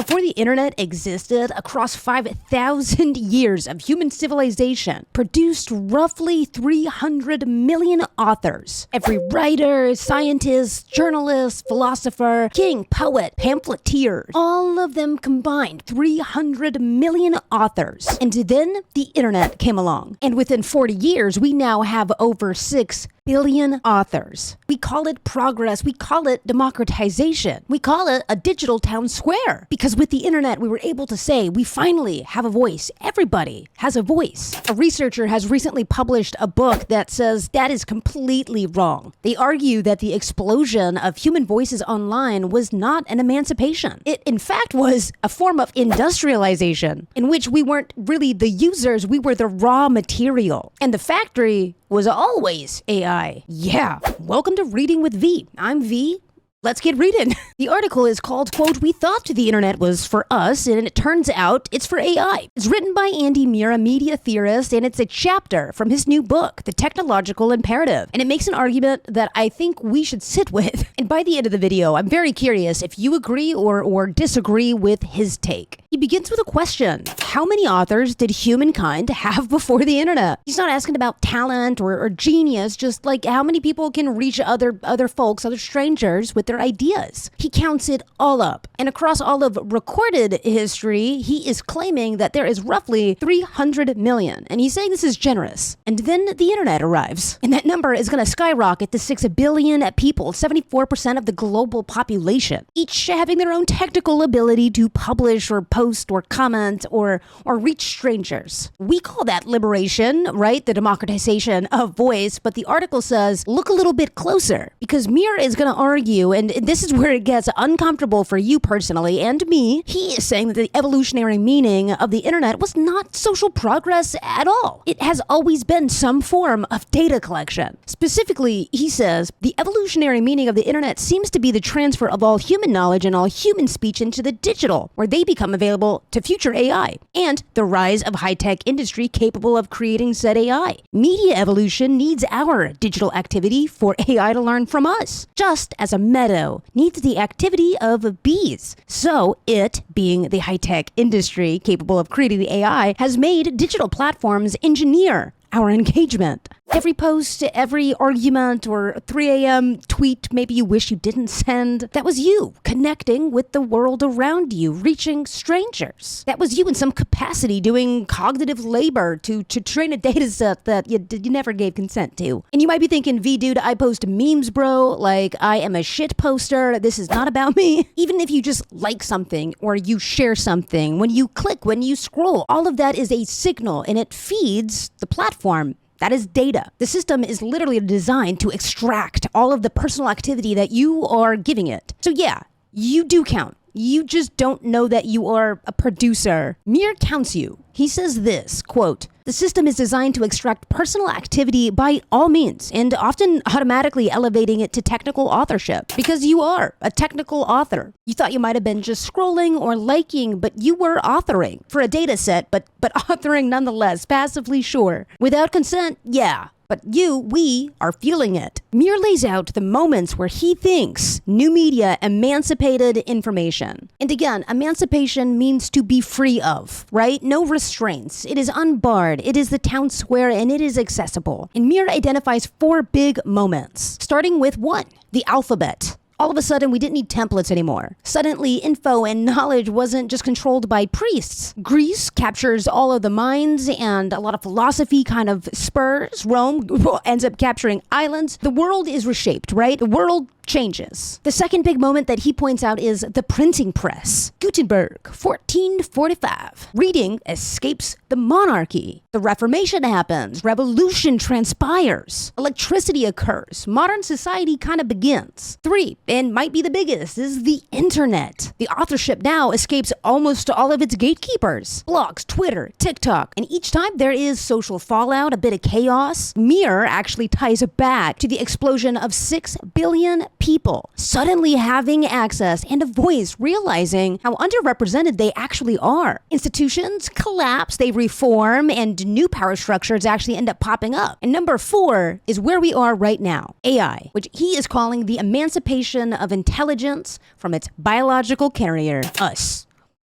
Before the internet existed, across 5,000 years of human civilization produced roughly 300 million authors. Every writer, scientist, journalist, philosopher, king, poet, pamphleteer, all of them combined, 300 million authors. And then the internet came along. And within 40 years, we now have over 6 billion authors. We call it progress. We call it democratization. We call it a digital town square. Because with the internet, we were able to say we finally have a voice. Everybody has a voice. A researcher has recently published a book that says that is completely wrong. They argue that the explosion of human voices online was not an emancipation. It, in fact, was a form of industrialization in which we weren't really the users, we were the raw material. And the factory was always AI. Yeah. Welcome to Reading with V. I'm V. Let's get reading. The article is called, quote, "We thought the internet was for us, and it turns out it's for AI." It's written by Andrey Mir, a media theorist, and it's a chapter from his new book, The Technological Imperative. And it makes an argument that I think we should sit with. And by the end of the video, I'm very curious if you agree or disagree with his take. He begins with a question. How many authors did humankind have before the internet? He's not asking about talent or genius, just like how many people can reach other folks, other strangers with their ideas. He counts it all up. And across all of recorded history, he is claiming that there is roughly 300 million. And he's saying this is generous. And then the internet arrives. And that number is going to skyrocket to 6 billion people, 74% of the global population, each having their own technical ability to publish or post or comment or reach strangers. We call that liberation, right? The democratization of voice. But the article says, look a little bit closer, because Mir is going to argue, and this is where it gets uncomfortable for you personally and me. He is saying that the evolutionary meaning of the internet was not social progress at all. It has always been some form of data collection. Specifically, he says, the evolutionary meaning of the internet seems to be the transfer of all human knowledge and all human speech into the digital, where they become available to future AI, and the rise of high-tech industry capable of creating said AI. Media evolution needs our digital activity for AI to learn from us, just as a meadow needs the activity of bees. So it, being the high-tech industry capable of creating the AI, has made digital platforms engineer our engagement. Every post, every argument, or 3 a.m. tweet maybe you wish you didn't send, that was you connecting with the world around you, reaching strangers. That was you in some capacity doing cognitive labor to train a data set that you never gave consent to. And you might be thinking, V dude, I post memes, bro, like I am a shit poster, this is not about me. Even if you just like something or you share something, when you click, when you scroll, all of that is a signal and it feeds the platform. That is data. The system is literally designed to extract all of the personal activity that you are giving it. So yeah, you do count. You just don't know that you are a producer. Mir counts you. He says this, quote, "The system is designed to extract personal activity by all means, and often automatically elevating it to technical authorship, because you are a technical author. You thought you might have been just scrolling or liking, but you were authoring for a data set, but authoring nonetheless, passively, sure. Without consent, yeah. But we are feeling it." Mir lays out the moments where he thinks new media emancipated information. And again, emancipation means to be free of, right? No restraints. It is unbarred. It is the town square, and it is accessible. And Mir identifies 4 big moments, starting with 1, the alphabet. All of a sudden, we didn't need templates anymore. Suddenly, info and knowledge wasn't just controlled by priests. Greece captures all of the minds, and a lot of philosophy kind of spurs. Rome ends up capturing islands. The world is reshaped, right? The world changes. The second big moment that he points out is the printing press. Gutenberg, 1445. Reading escapes the monarchy. The Reformation happens. Revolution transpires. Electricity occurs. Modern society kind of begins. 3, and might be the biggest, is the internet. The authorship now escapes almost all of its gatekeepers. Blogs, Twitter, TikTok. And each time there is social fallout, a bit of chaos, Mir actually ties it back to the explosion of 6 billion people suddenly having access and a voice, realizing how underrepresented they actually are. Institutions collapse, they reform, and new power structures actually end up popping up. And number 4 is where we are right now, AI, which he is calling the emancipation of intelligence from its biological carrier, us.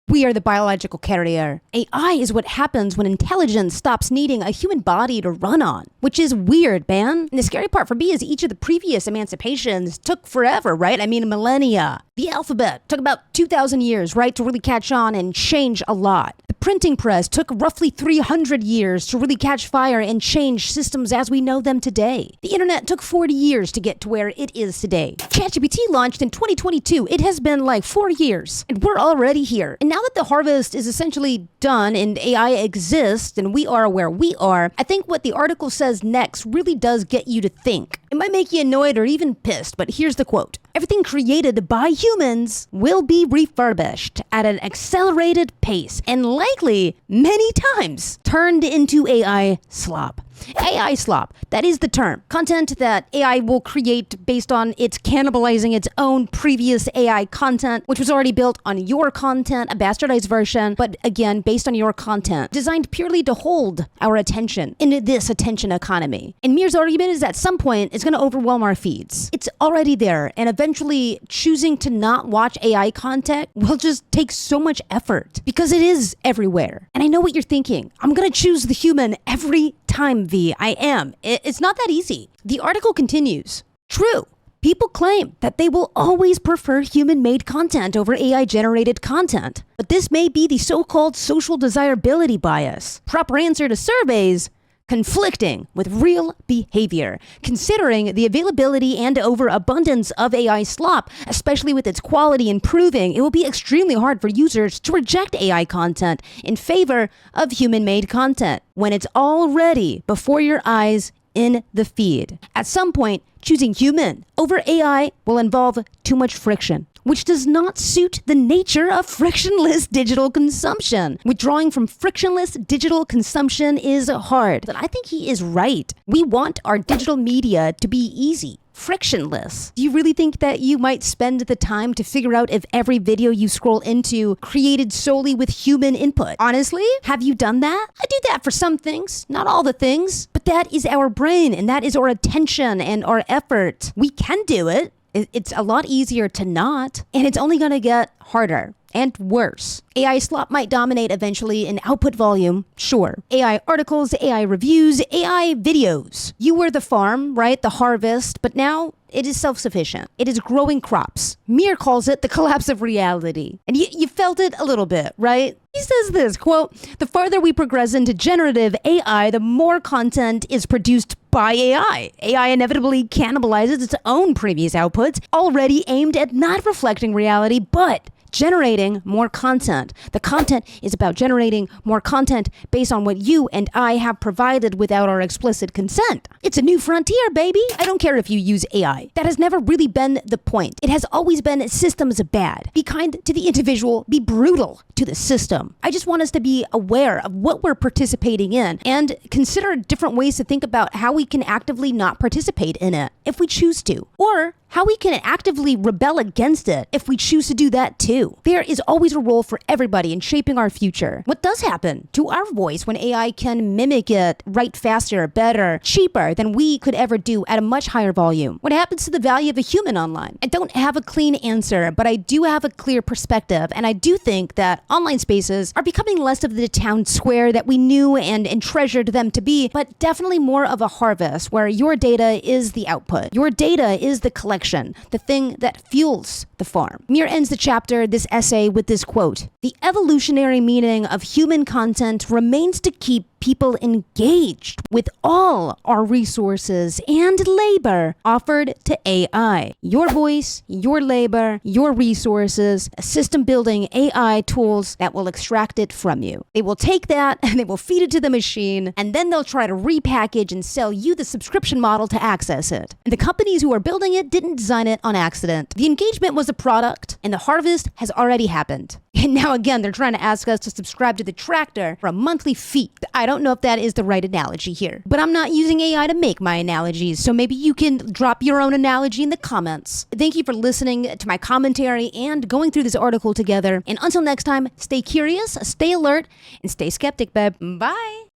We are the biological carrier. AI is what happens when intelligence stops needing a human body to run on, which is weird, man. And the scary part for me is each of the previous emancipations took forever, right? I mean, millennia. The alphabet took about 2,000 years, right, to really catch on and change a lot. The printing press took roughly 300 years to really catch fire and change systems as we know them today. The internet took 40 years to get to where it is today. ChatGPT launched in 2022. It has been like 4 years, and we're already here. And now that the harvest is essentially done and AI exists and we are where we are, I think what the article says next really does get you to think. It might make you annoyed or even pissed, but here's the quote. Everything created by humans will be refurbished at an accelerated pace and likely many times turned into AI slop. AI slop, that is the term. Content that AI will create based on its cannibalizing its own previous AI content, which was already built on your content, a bastardized version, but again, based on your content, designed purely to hold our attention in this attention economy. And Mir's argument is at some point, it's going to overwhelm our feeds. It's already there, and eventually choosing to not watch AI content will just take so much effort because it is everywhere. And I know what you're thinking. I'm going to choose the human every time, V. I am. It's not that easy. The article continues. True. People claim that they will always prefer human-made content over AI-generated content. But this may be the so-called social desirability bias. Proper answer to surveys, conflicting with real behavior. Considering the availability and overabundance of AI slop, especially with its quality improving, it will be extremely hard for users to reject AI content in favor of human-made content when it's already before your eyes in the feed. At some point, choosing human over AI will involve too much friction, which does not suit the nature of frictionless digital consumption. Withdrawing from frictionless digital consumption is hard, but I think he is right. We want our digital media to be easy, frictionless. Do you really think that you might spend the time to figure out if every video you scroll into created solely with human input? Honestly, have you done that? I do that for some things, not all the things, but that is our brain and that is our attention and our effort. We can do it. It's a lot easier to not, and it's only going to get harder and worse. AI slop might dominate eventually in output volume, sure. AI articles, AI reviews, AI videos. You were the farm, right? The harvest, but now it is self-sufficient. It is growing crops. Mir calls it the collapse of reality. And you felt it a little bit, right? He says this, quote, the farther we progress into generative AI, the more content is produced by AI. AI inevitably cannibalizes its own previous outputs, already aimed at not reflecting reality, but generating more content. The content is about generating more content based on what you and I have provided without our explicit consent. It's a new frontier, baby. I don't care if you use AI. That has never really been the point. It has always been systems bad. Be kind to the individual. Be brutal to the system. I just want us to be aware of what we're participating in and consider different ways to think about how we can actively not participate in it if we choose to, or how we can actively rebel against it if we choose to do that too. There is always a role for everybody in shaping our future. What does happen to our voice when AI can mimic it, write faster, better, cheaper than we could ever do at a much higher volume? What happens to the value of a human online? I don't have a clean answer, but I do have a clear perspective, and I do think that online spaces are becoming less of the town square that we knew and treasured them to be, but definitely more of a harvest where your data is the output. Your data is the collection, the thing that fuels the farm. Mir ends the chapter, this essay, with this quote. The evolutionary meaning of human content remains to keep people engaged with all our resources and labor offered to AI. Your voice, your labor, your resources, system building AI tools that will extract it from you. They will take that and they will feed it to the machine, and then they'll try to repackage and sell you the subscription model to access it. And the companies who are building it didn't design it on accident. The engagement was a product, and the harvest has already happened. And now again, they're trying to ask us to subscribe to the tractor for a monthly fee. I don't know if that is the right analogy here, but I'm not using AI to make my analogies, so maybe you can drop your own analogy in the comments. Thank you for listening to my commentary and going through this article together. And until next time, stay curious, stay alert, and stay skeptic, babe. Bye.